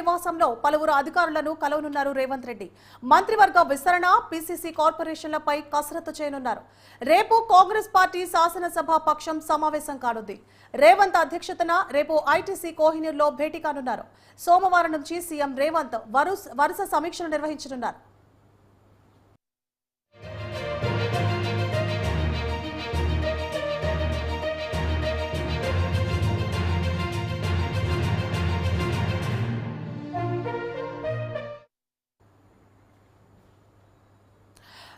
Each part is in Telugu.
నివాసంలో పలువురు అధికారులను కలవనున్నారు రేవంత్ రెడ్డి. మంత్రివర్గ విస్తరణ, పీసీసీ కార్పొరేషన్లపై కసరత్తు చేయనున్నారు. రేపు కాంగ్రెస్ పార్టీ శాసనసభ పక్షం సమావేశం కానుంది. రేవంత్ అధ్యక్షతన రేపు ఐటీసీ కోహినూర్లో భేటీ కానున్నారు. సోమవారం నుంచి సీఎం రేవంత్ వరుస సమీక్షలు నిర్వహించనున్నారు.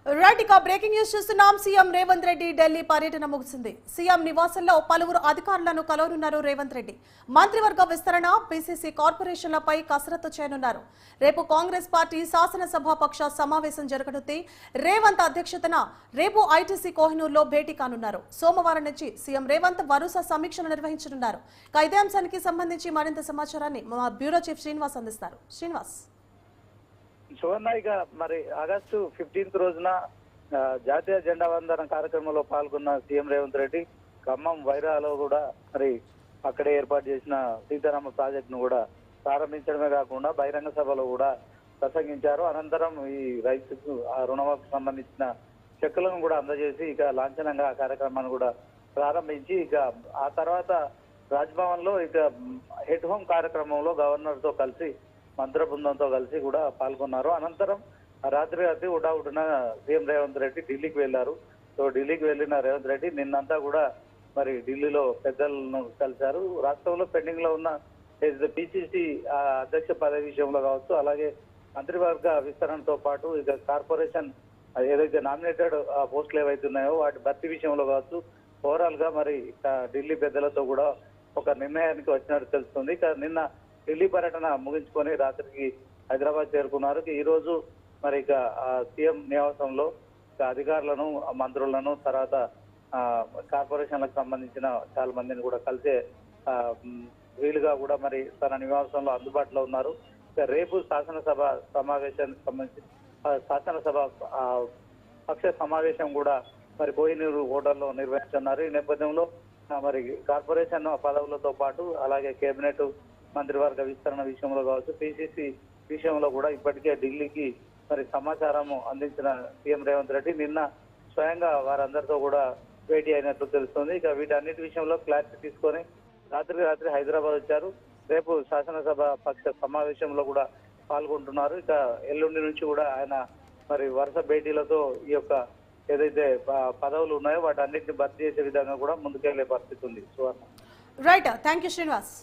రైట్, ఇక బ్రేకింగ్ న్యూస్ చూస్తున్నాం. సీఎం రేవంత్ రెడ్డి ఢిల్లీ పర్యటన ముగిసింది. సీఎం నివాసంలో పలువురు అధికారులను కలవనున్నారు రేవంత్ రెడ్డి. మంత్రివర్గ విస్తరణ, పీసీసీ కార్పొరేషన్లపై కసరత్తు చేయనున్నారు. రేపు కాంగ్రెస్ పార్టీ శాసనసభ పక్ష సమావేశం జరగనుంది. రేవంత్ అధ్యక్షతన రేపు ఐటీసీ కోహినూర్లో భేటీ కానున్నారు. సోమవారం నుంచి సీఎం రేవంత్ వరుస సమీక్షలు నిర్వహించనున్నారు. ఇదే అంశానికి సంబంధించి మరింత సమాచారాన్ని మా బ్యూరో చీఫ్ శ్రీనివాస్ అందిస్తారు. శ్రీనివాస్. సువర్ణ, ఇక మరి ఆగస్టు 15 రోజున జాతీయ జెండా వందనం కార్యక్రమంలో పాల్గొన్న సీఎం రేవంత్ రెడ్డి ఖమ్మం వైరాలో కూడా మరి అక్కడే ఏర్పాటు చేసిన సీతారామ ప్రాజెక్ట్ ను కూడా ప్రారంభించడమే కాకుండా బహిరంగ సభలో కూడా ప్రసంగించారు. అనంతరం ఈ రైతుకు ఆ రుణమాఫీకి సంబంధించిన చెక్కులను కూడా అందజేసి ఇక లాంఛనంగా ఆ కార్యక్రమాన్ని కూడా ప్రారంభించి ఇక ఆ తర్వాత రాజ్భవన్ లో ఇక హెడ్ హోమ్ కార్యక్రమంలో గవర్నర్ తో కలిసి మంత్రి బృందంతో కలిసి కూడా పాల్గొన్నారు. అనంతరం రాత్రి హుటాహుటిన సీఎం రేవంత్ రెడ్డి ఢిల్లీకి వెళ్లారు. సో ఢిల్లీకి వెళ్లిన రేవంత్ రెడ్డి నిన్నంతా కూడా మరి ఢిల్లీలో పెద్దలను కలిశారు. రాష్ట్రంలో పెండింగ్ లో ఉన్న పిసిసి అధ్యక్ష పదవి విషయంలో కావచ్చు, అలాగే మంత్రివర్గ విస్తరణతో పాటు ఇక కార్పొరేషన్ ఏదైతే నామినేటెడ్ పోస్టులు ఏవైతే ఉన్నాయో వాటి భర్తీ విషయంలో కావచ్చు, ఓవరాల్ గా మరి ఢిల్లీ పెద్దలతో కూడా ఒక నిర్ణయానికి వచ్చినట్టు తెలుస్తుంది. ఇక నిన్న ఢిల్లీ పర్యటన ముగించుకొని రాత్రికి హైదరాబాద్ చేరుకున్నారు. ఈ రోజు మరి ఇక సీఎం నివాసంలో అధికారులను, మంత్రులను, తర్వాత కార్పొరేషన్లకు సంబంధించిన చాలా మందిని కూడా కలిసే వీలుగా కూడా మరి తన నివాసంలో అందుబాటులో ఉన్నారు. ఇక రేపు శాసనసభ సమావేశానికి సంబంధించి శాసనసభ పక్ష సమావేశం కూడా మరి కోహినూరు హోటల్లో నిర్వహిస్తున్నారు. ఈ నేపథ్యంలో మరి కార్పొరేషన్ పదవులతో పాటు అలాగే కేబినెట్ మంత్రివర్గ విస్తరణ విషయంలో కావచ్చు, పిసిసి విషయంలో కూడా ఇప్పటికే ఢిల్లీకి మరి సమాచారం అందించిన సీఎం రేవంత్ రెడ్డి నిన్న స్వయంగా వారందరితో కూడా భేటీ అయినట్లు తెలుస్తుంది. ఇక వీటన్నిటి విషయంలో క్లారిటీ తీసుకొని రాత్రి హైదరాబాద్ వచ్చారు. రేపు శాసనసభ పక్ష సమావేశంలో కూడా పాల్గొంటున్నారు. ఇక ఎల్లుండి నుంచి కూడా ఆయన మరి వరుస భేటీలతో ఈ యొక్క ఏదైతే పదవులు ఉన్నాయో వాటన్నిటిని భర్తీ చేసే విధంగా కూడా ముందుకెళ్లే పరిస్థితి ఉంది. Right, thank you Srinivas.